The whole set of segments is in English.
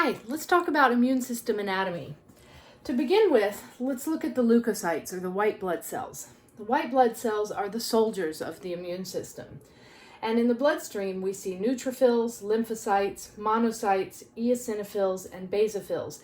Hi, let's talk about immune system anatomy. To begin with, let's look at the leukocytes, or the white blood cells. The white blood cells are the soldiers of the immune system. And in the bloodstream, we see neutrophils, lymphocytes, monocytes, eosinophils, and basophils,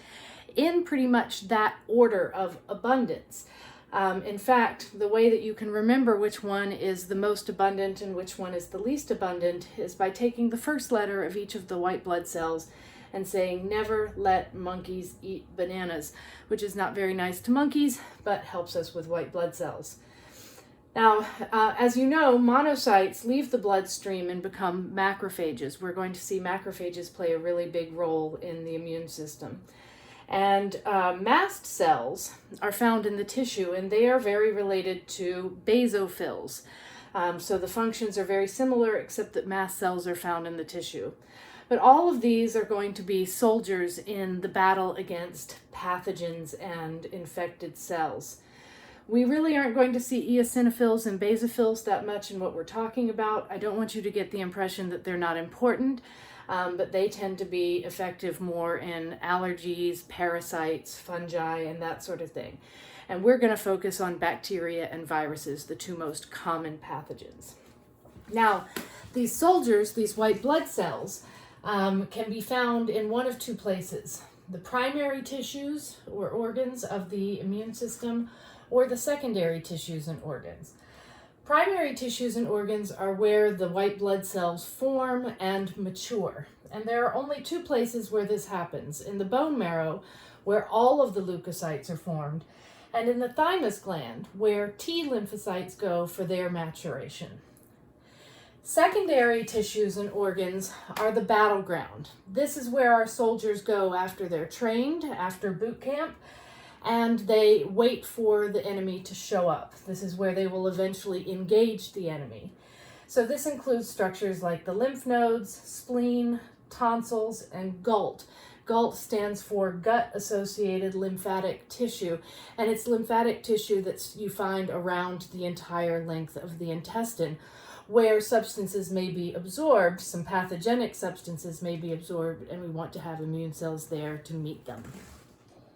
in pretty much that order of abundance. In fact, the way that you can remember which one is the most abundant and which one is the least abundant is by taking the first letter of each of the white blood cells and saying, "Never let monkeys eat bananas," which is not very nice to monkeys, but helps us with white blood cells. Now, as you know, monocytes leave the bloodstream and become macrophages. We're going to see macrophages play a really big role in the immune system. And mast cells are found in the tissue, and they are very related to basophils. So the functions are very similar, except that mast cells are found in the tissue. But all of these are going to be soldiers in the battle against pathogens and infected cells. We really aren't going to see eosinophils and basophils that much in what we're talking about. I don't want you to get the impression that they're not important, but they tend to be effective more in allergies, parasites, fungi, and that sort of thing. And we're going to focus on bacteria and viruses, the two most common pathogens. Now, these soldiers, these white blood cells, can be found in one of two places: the primary tissues or organs of the immune system, or the secondary tissues and organs. Primary tissues and organs are where the white blood cells form and mature. And there are only two places where this happens: in the bone marrow, where all of the leukocytes are formed, and in the thymus gland, where T lymphocytes go for their maturation. Secondary tissues and organs are the battleground. This is where our soldiers go after they're trained, after boot camp, and they wait for the enemy to show up. This is where they will eventually engage the enemy. So this includes structures like the lymph nodes, spleen, tonsils, and GALT. GALT stands for gut-associated lymphatic tissue, and it's lymphatic tissue that you find around the entire length of the intestine, where substances may be absorbed, some pathogenic substances may be absorbed, and we want to have immune cells there to meet them.